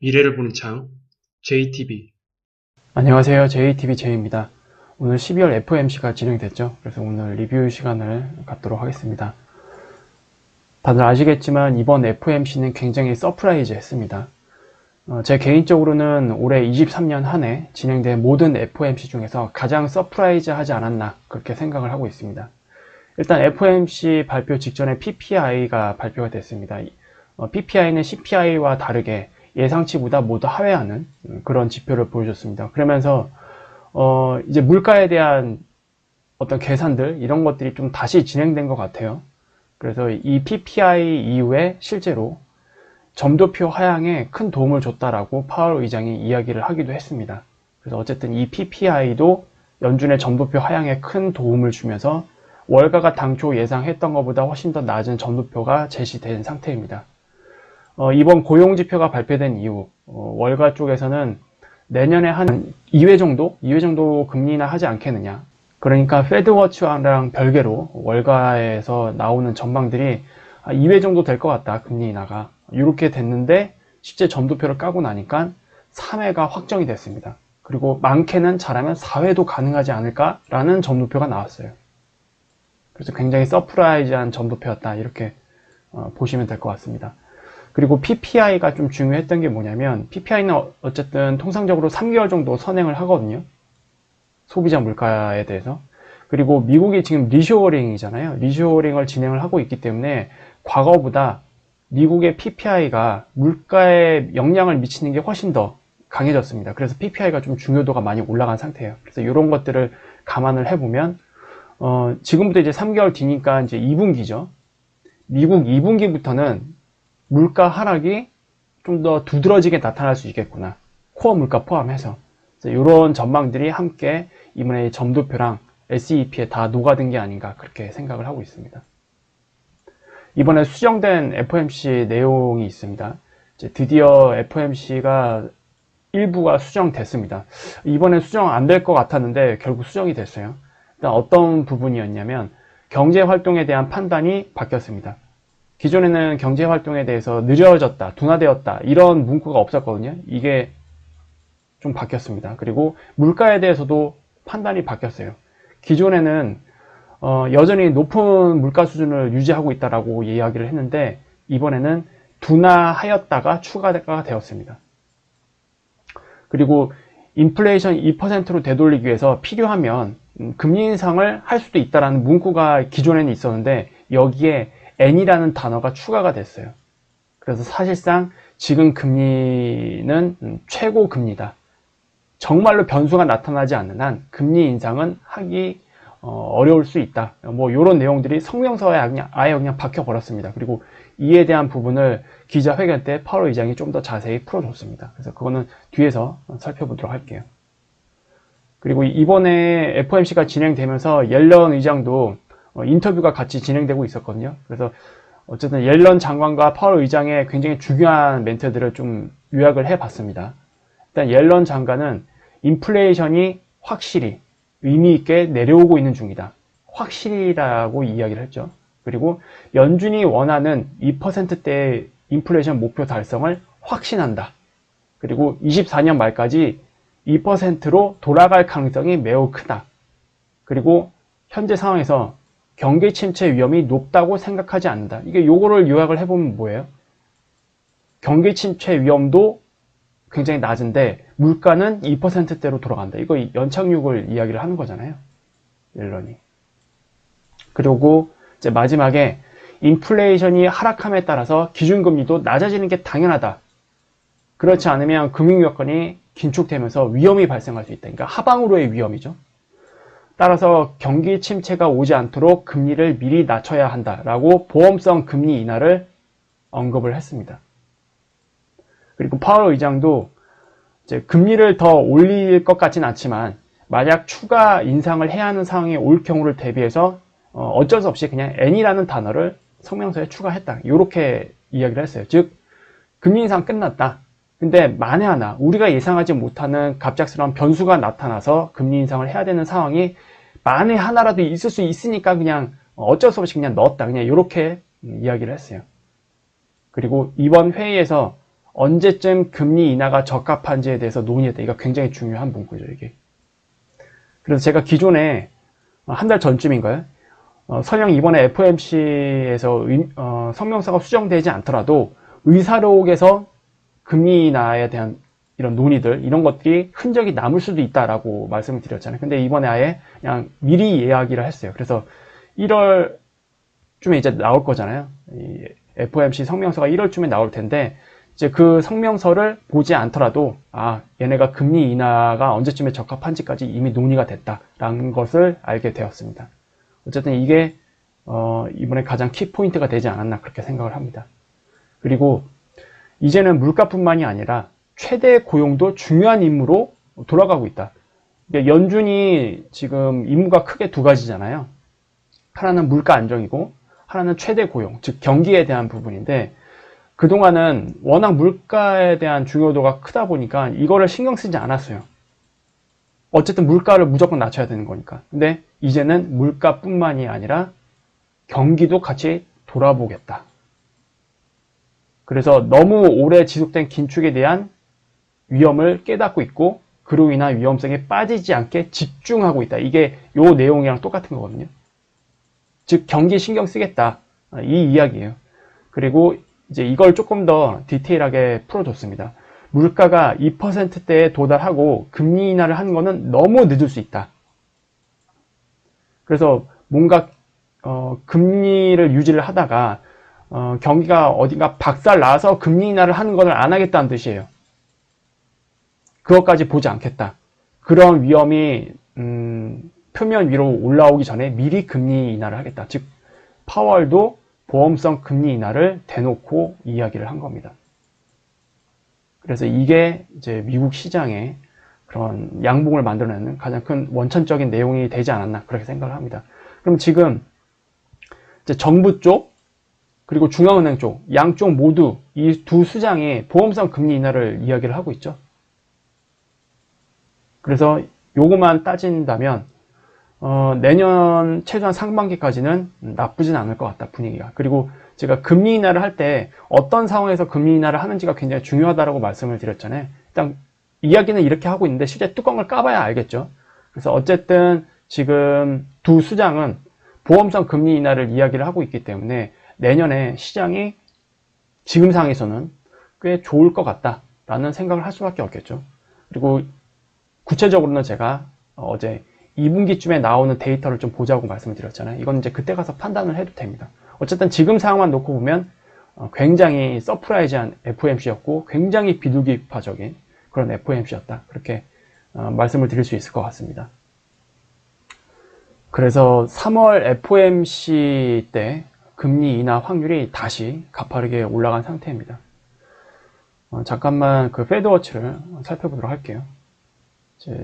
미래를 보는 창, JTB. 안녕하세요. JTB 제이입니다. 오늘 12월 FOMC가 진행됐죠. 그래서 오늘 리뷰 시간을 갖도록 하겠습니다. 다들 아시겠지만 이번 FOMC는 굉장히 서프라이즈 했습니다. 제 개인적으로는 올해 23년 한 해 진행된 모든 FOMC 중에서 가장 서프라이즈 하지 않았나 그렇게 생각을 하고 있습니다. 일단 FOMC 발표 직전에 PPI가 발표가 됐습니다. PPI는 CPI와 다르게 예상치보다 모두 하회하는 그런 지표를 보여줬습니다. 그러면서 이제 물가에 대한 어떤 계산들 이런 것들이 좀 다시 진행된 것 같아요. 그래서 이 PPI 이후에 실제로 점도표 하향에 큰 도움을 줬다라고 파월 의장이 이야기를 하기도 했습니다. 그래서 어쨌든 이 PPI도 연준의 점도표 하향에 큰 도움을 주면서 월가가 당초 예상했던 것보다 훨씬 더 낮은 점도표가 제시된 상태입니다. 이번 고용지표가 발표된 이후 월가 쪽에서는 내년에 한 2회 정도 금리 인하 하지 않겠느냐. 그러니까 페드워치랑 별개로 월가에서 나오는 전망들이 2회 정도 될 것 같다, 금리 인하가. 이렇게 됐는데 실제 점도표를 까고 나니까 3회가 확정이 됐습니다. 그리고 많게는 잘하면 4회도 가능하지 않을까라는 점도표가 나왔어요. 그래서 굉장히 서프라이즈한 점도표였다, 이렇게 보시면 될 것 같습니다. 그리고 PPI가 좀 중요했던 게 뭐냐면 PPI는 어쨌든 통상적으로 3개월 정도 선행을 하거든요. 소비자 물가에 대해서. 그리고 미국이 지금 리쇼어링이잖아요. 리쇼어링을 진행을 하고 있기 때문에 과거보다 미국의 PPI가 물가에 영향을 미치는 게 훨씬 더 강해졌습니다. 그래서 PPI가 좀 중요도가 많이 올라간 상태예요. 그래서 이런 것들을 감안을 해보면 지금부터 이제 3개월 뒤니까 이제 2분기죠. 미국 2분기부터는 물가 하락이 좀 더 두드러지게 나타날 수 있겠구나. 코어 물가 포함해서. 이런 전망들이 함께 이번에 점도표랑 SEP에 다 녹아든 게 아닌가 그렇게 생각을 하고 있습니다. 이번에 수정된 FOMC 내용이 있습니다. 이제 드디어 FOMC가 일부가 수정됐습니다. 이번에 수정 안 될 것 같았는데 결국 수정이 됐어요. 일단 어떤 부분이었냐면 경제 활동에 대한 판단이 바뀌었습니다. 기존에는 경제 활동에 대해서 느려졌다, 둔화되었다 이런 문구가 없었거든요. 이게 좀 바뀌었습니다. 그리고 물가에 대해서도 판단이 바뀌었어요. 기존에는 여전히 높은 물가 수준을 유지하고 있다라고 이야기를 했는데 이번에는 둔화하였다가 추가가 되었습니다. 그리고 인플레이션 2%로 되돌리기 위해서 필요하면 금리 인상을 할 수도 있다라는 문구가 기존에는 있었는데 여기에 N이라는 단어가 추가가 됐어요. 그래서 사실상 지금 금리는 최고 금리다. 정말로 변수가 나타나지 않는 한 금리 인상은 하기 어려울 수 있다. 뭐 이런 내용들이 성명서에 아예 그냥 박혀 버렸습니다. 그리고 이에 대한 부분을 기자회견 때 파월 의장이 좀 더 자세히 풀어줬습니다. 그래서 그거는 뒤에서 살펴보도록 할게요. 그리고 이번에 FOMC가 진행되면서 옐런 의장도 인터뷰가 같이 진행되고 있었거든요. 그래서 어쨌든 옐런 장관과 파월 의장의 굉장히 중요한 멘트들을 좀 요약을 해봤습니다. 일단 옐런 장관은 인플레이션이 확실히 의미 있게 내려오고 있는 중이다. 확실히라고 이야기를 했죠. 그리고 연준이 원하는 2%대의 인플레이션 목표 달성을 확신한다. 그리고 24년 말까지 2%로 돌아갈 가능성이 매우 크다. 그리고 현재 상황에서 경기 침체 위험이 높다고 생각하지 않는다. 이게 요거를 요약을 해보면 뭐예요? 경기 침체 위험도 굉장히 낮은데 물가는 2%대로 돌아간다. 이거 연착륙을 이야기를 하는 거잖아요. 옐런이. 그리고 이제 마지막에 인플레이션이 하락함에 따라서 기준금리도 낮아지는 게 당연하다. 그렇지 않으면 금융여건이 긴축되면서 위험이 발생할 수 있다. 그러니까 하방으로의 위험이죠. 따라서 경기 침체가 오지 않도록 금리를 미리 낮춰야 한다라고 보험성 금리 인하를 언급을 했습니다. 그리고 파월 의장도 이제 금리를 더 올릴 것 같진 않지만 만약 추가 인상을 해야 하는 상황이 올 경우를 대비해서 어쩔 수 없이 그냥 N이라는 단어를 성명서에 추가했다. 이렇게 이야기를 했어요. 즉 금리 인상 끝났다. 근데 만에 하나 우리가 예상하지 못하는 갑작스러운 변수가 나타나서 금리 인상을 해야 되는 상황이 만에 하나라도 있을 수 있으니까 그냥 어쩔 수 없이 그냥 넣었다. 그냥 이렇게 이야기를 했어요. 그리고 이번 회의에서 언제쯤 금리 인하가 적합한지에 대해서 논의했다. 이거 굉장히 중요한 문구죠, 이게. 그래서 제가 기존에 한 달 전쯤인가요? 설령 이번에 FOMC에서 성명서가 수정되지 않더라도 의사록에서 금리 인하에 대한 이런 논의들, 이런 것들이 흔적이 남을 수도 있다라고 말씀을 드렸잖아요. 근데 이번에 아예 그냥 미리 이야기를 했어요. 그래서 1월쯤에 이제 나올 거잖아요. 이 FOMC 성명서가 1월쯤에 나올 텐데, 이제 그 성명서를 보지 않더라도, 얘네가 금리 인하가 언제쯤에 적합한지까지 이미 논의가 됐다라는 것을 알게 되었습니다. 어쨌든 이게, 이번에 가장 키포인트가 되지 않았나, 그렇게 생각을 합니다. 그리고, 이제는 물가뿐만이 아니라, 최대 고용도 중요한 임무로 돌아가고 있다. 연준이 지금 임무가 크게 두 가지잖아요. 하나는 물가 안정이고, 하나는 최대 고용, 즉 경기에 대한 부분인데, 그동안은 워낙 물가에 대한 중요도가 크다 보니까 이거를 신경 쓰지 않았어요. 어쨌든 물가를 무조건 낮춰야 되는 거니까. 근데 이제는 물가뿐만이 아니라 경기도 같이 돌아보겠다. 그래서 너무 오래 지속된 긴축에 대한 위험을 깨닫고 있고, 그로 인한 위험성에 빠지지 않게 집중하고 있다. 이게 요 내용이랑 똑같은 거거든요. 즉 경기 신경 쓰겠다. 이 이야기예요. 그리고 이제 이걸 조금 더 디테일하게 풀어줬습니다. 물가가 2%대에 도달하고 금리 인하를 하는 거는 너무 늦을 수 있다. 그래서 뭔가 금리를 유지를 하다가 경기가 어딘가 박살 나서 금리 인하를 하는 것을 안 하겠다는 뜻이에요. 그것까지 보지 않겠다. 그런 위험이 표면 위로 올라오기 전에 미리 금리 인하를 하겠다. 즉 파월도 보험성 금리 인하를 대놓고 이야기를 한 겁니다. 그래서 이게 이제 미국 시장의 그런 양봉을 만들어내는 가장 큰 원천적인 내용이 되지 않았나 그렇게 생각을 합니다. 그럼 지금 이제 정부 쪽 그리고 중앙은행 쪽 양쪽 모두 이 두 수장이 보험성 금리 인하를 이야기를 하고 있죠. 그래서 요거만 따진다면 내년 최소한 상반기까지는 나쁘진 않을 것 같다, 분위기가. 그리고 제가 금리 인하를 할 때 어떤 상황에서 금리 인하를 하는지가 굉장히 중요하다고 말씀을 드렸잖아요. 일단 이야기는 이렇게 하고 있는데 실제 뚜껑을 까봐야 알겠죠. 그래서 어쨌든 지금 두 수장은 보험성 금리 인하를 이야기를 하고 있기 때문에 내년에 시장이 지금 상황에서는 꽤 좋을 것 같다라는 생각을 할 수밖에 없겠죠. 그리고 구체적으로는 제가 어제 2분기쯤에 나오는 데이터를 좀 보자고 말씀을 드렸잖아요. 이건 이제 그때 가서 판단을 해도 됩니다. 어쨌든 지금 상황만 놓고 보면 굉장히 서프라이즈한 FOMC였고 굉장히 비둘기파적인 그런 FOMC였다. 그렇게 말씀을 드릴 수 있을 것 같습니다. 그래서 3월 FOMC 때 금리 인하 확률이 다시 가파르게 올라간 상태입니다. 잠깐만 그 패드워치를 살펴보도록 할게요.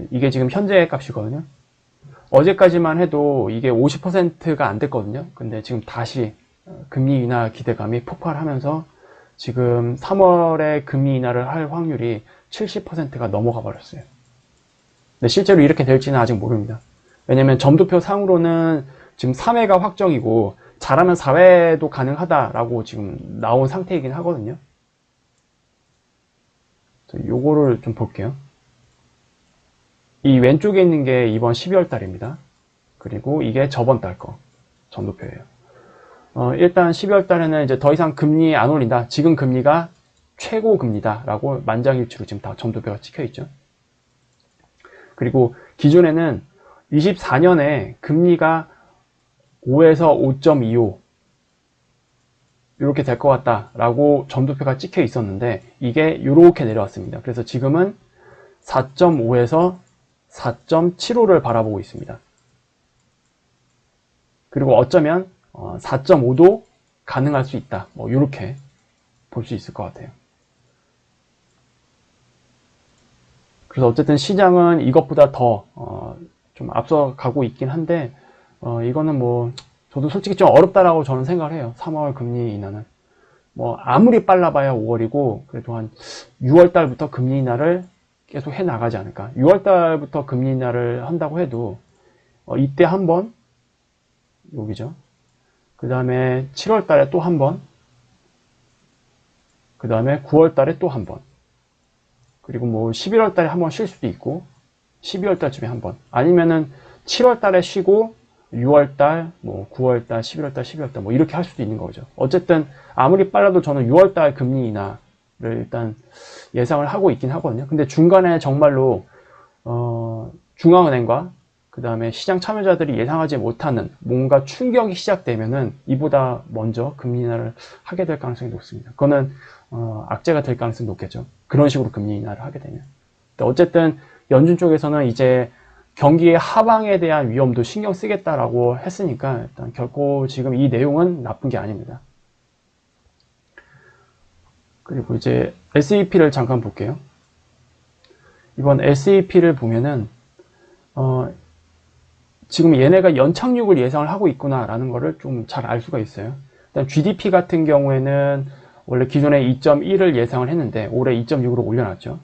이게 지금 현재 값이거든요. 어제까지만 해도 이게 50%가 안 됐거든요. 근데 지금 다시 금리 인하 기대감이 폭발하면서 지금 3월에 금리 인하를 할 확률이 70%가 넘어가 버렸어요. 근데 실제로 이렇게 될지는 아직 모릅니다. 왜냐면 점도표 상으로는 지금 3회가 확정이고 잘하면 4회도 가능하다라고 지금 나온 상태이긴 하거든요. 요거를 좀 볼게요. 이 왼쪽에 있는 게 이번 12월 달입니다. 그리고 이게 저번 달 거 점도표예요. 일단 12월 달에는 이제 더 이상 금리 안 올린다. 지금 금리가 최고 금리다 라고 만장일치로 지금 다 점도표가 찍혀 있죠. 그리고 기존에는 24년에 금리가 5에서 5.25 이렇게 될 것 같다 라고 점도표가 찍혀 있었는데 이게 이렇게 내려왔습니다. 그래서 지금은 4.5에서 4.75를 바라보고 있습니다. 그리고 어쩌면 4.5도 가능할 수 있다. 뭐 이렇게 볼 수 있을 것 같아요. 그래서 어쨌든 시장은 이것보다 더 좀 앞서가고 있긴 한데 이거는 뭐 저도 솔직히 좀 어렵다라고 저는 생각을 해요. 3월 금리 인하는 뭐 아무리 빨라봐야 5월이고 그래도 한 6월 달부터 금리 인하를 계속 해 나가지 않을까. 6월 달부터 금리 인하를 한다고 해도 이때 한 번 여기죠. 그 다음에 7월 달에 또 한 번 그 다음에 9월 달에 또 한 번. 그리고 뭐 11월 달에 한 번 쉴 수도 있고 12월 달쯤에 한 번. 아니면은 7월 달에 쉬고 6월 달, 뭐 9월 달, 11월 달, 12월 달 뭐 이렇게 할 수도 있는 거죠. 어쨌든 아무리 빨라도 저는 6월 달 금리 인하를 일단 예상을 하고 있긴 하거든요. 근데 중간에 정말로 중앙은행과 그 다음에 시장 참여자들이 예상하지 못하는 뭔가 충격이 시작되면은 이보다 먼저 금리 인하를 하게 될 가능성이 높습니다. 그거는 악재가 될 가능성이 높겠죠. 그런 식으로 금리 인하를 하게 되면. 어쨌든 연준 쪽에서는 이제 경기의 하방에 대한 위험도 신경 쓰겠다라고 했으니까 일단 결코 지금 이 내용은 나쁜 게 아닙니다. 그리고 이제 SEP를 잠깐 볼게요. 이번 SEP를 보면은 지금 얘네가 연착륙을 예상을 하고 있구나라는 거를 좀 잘 알 수가 있어요. 일단 GDP 같은 경우에는 원래 기존에 2.1을 예상을 했는데 올해 2.6으로 올려놨죠.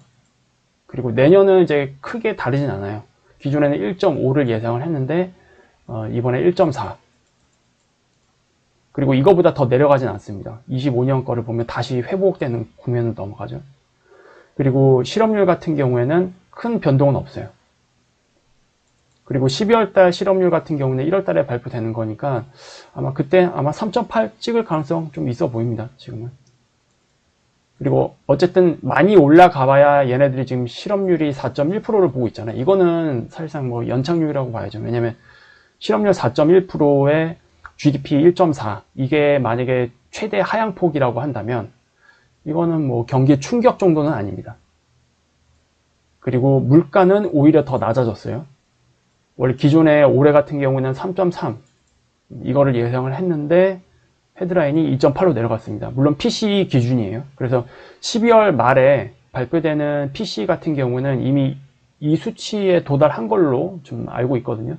그리고 내년은 이제 크게 다르진 않아요. 기존에는 1.5를 예상을 했는데 이번에 1.4. 그리고 이거보다 더 내려가진 않습니다. 25년 거를 보면 다시 회복되는 국면으로 넘어가죠. 그리고 실업률 같은 경우에는 큰 변동은 없어요. 그리고 12월 달 실업률 같은 경우는 1월 달에 발표되는 거니까 아마 그때 아마 3.8 찍을 가능성 좀 있어 보입니다. 지금은. 그리고 어쨌든 많이 올라가 봐야 얘네들이 지금 실업률이 4.1%를 보고 있잖아요. 이거는 사실상 뭐 연착륙이라고 봐야죠. 왜냐면 실업률 4.1%에 GDP 1.4 이게 만약에 최대 하향폭이라고 한다면 이거는 뭐 경기 충격 정도는 아닙니다. 그리고 물가는 오히려 더 낮아졌어요. 원래 기존에 올해 같은 경우는 3.3 이거를 예상을 했는데 헤드라인이 2.8로 내려갔습니다. 물론 PCE 기준이에요. 그래서 12월 말에 발표되는 PCE 같은 경우는 이미 이 수치에 도달한 걸로 좀 알고 있거든요.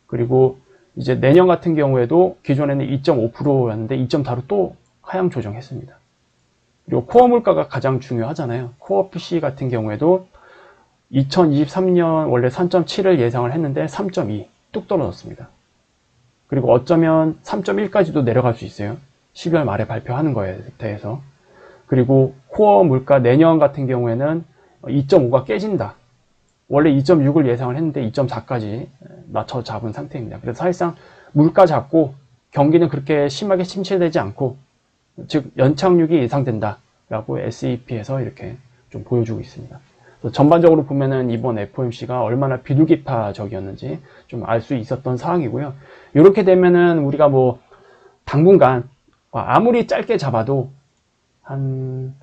그리고 이제 내년 같은 경우에도 기존에는 2.5%였는데 2.4로 또 하향 조정했습니다. 그리고 코어 물가가 가장 중요하잖아요. 코어 PCE 같은 경우에도 2023년 원래 3.7을 예상을 했는데 3.2 뚝 떨어졌습니다. 그리고 어쩌면 3.1까지도 내려갈 수 있어요. 12월 말에 발표하는 거에 대해서. 그리고 코어 물가 내년 같은 경우에는 2.5가 깨진다. 원래 2.6을 예상을 했는데 2.4까지 맞춰 잡은 상태입니다. 그래서 사실상 물가 잡고 경기는 그렇게 심하게 침체되지 않고 즉 연착륙이 예상된다라고 SEP에서 이렇게 좀 보여주고 있습니다. 전반적으로 보면은 이번 FOMC가 얼마나 비둘기파적이었는지 좀 알 수 있었던 상황이고요. 이렇게 되면은 우리가 뭐 당분간 아무리 짧게 잡아도 한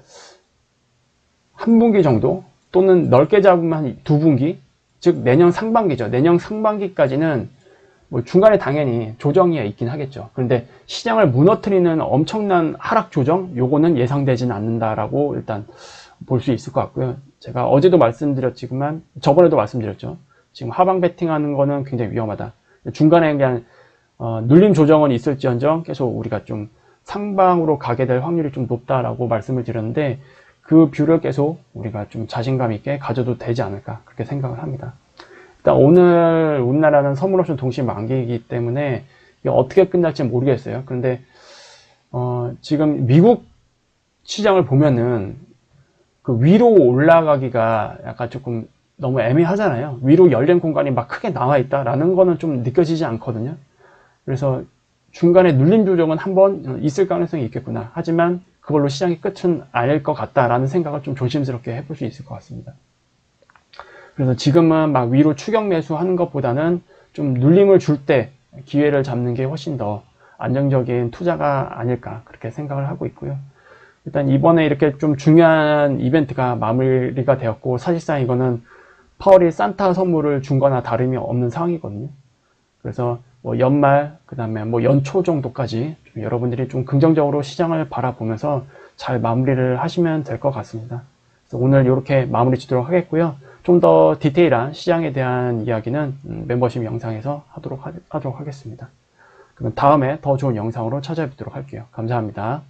분기 정도 또는 넓게 잡으면 한 2분기 즉 내년 상반기죠. 내년 상반기까지는 뭐 중간에 당연히 조정이 있긴 하겠죠. 그런데 시장을 무너뜨리는 엄청난 하락 조정 요거는 예상되지는 않는다라고 일단 볼 수 있을 것 같고요. 제가 어제도 말씀드렸지만 저번에도 말씀드렸죠. 지금 하방 베팅하는 거는 굉장히 위험하다. 중간에 그냥 눌림 조정은 있을지언정 계속 우리가 좀 상방으로 가게 될 확률이 좀 높다라고 말씀을 드렸는데 그 뷰를 계속 우리가 좀 자신감 있게 가져도 되지 않을까 그렇게 생각을 합니다. 일단 오늘 우리나라는 선물옵션 동시 만기이기 때문에 이게 어떻게 끝날지 모르겠어요. 그런데 지금 미국 시장을 보면은 그 위로 올라가기가 약간 조금 너무 애매하잖아요. 위로 열린 공간이 막 크게 나와 있다라는 거는 좀 느껴지지 않거든요. 그래서 중간에 눌림 조정은 한번 있을 가능성이 있겠구나. 하지만 그걸로 시장의 끝은 아닐 것 같다라는 생각을 좀 조심스럽게 해볼 수 있을 것 같습니다. 그래서 지금은 막 위로 추격 매수하는 것보다는 좀 눌림을 줄 때 기회를 잡는 게 훨씬 더 안정적인 투자가 아닐까 그렇게 생각을 하고 있고요. 일단 이번에 이렇게 좀 중요한 이벤트가 마무리가 되었고 사실상 이거는 파월이 산타 선물을 준 거나 다름이 없는 상황이거든요. 그래서 뭐 연말 그 다음에 뭐 연초 정도까지 좀 여러분들이 좀 긍정적으로 시장을 바라보면서 잘 마무리를 하시면 될 것 같습니다. 그래서 오늘 이렇게 마무리 짓도록 하겠고요. 좀 더 디테일한 시장에 대한 이야기는 멤버십 영상에서 하도록 하겠습니다. 그러면 다음에 더 좋은 영상으로 찾아뵙도록 할게요. 감사합니다.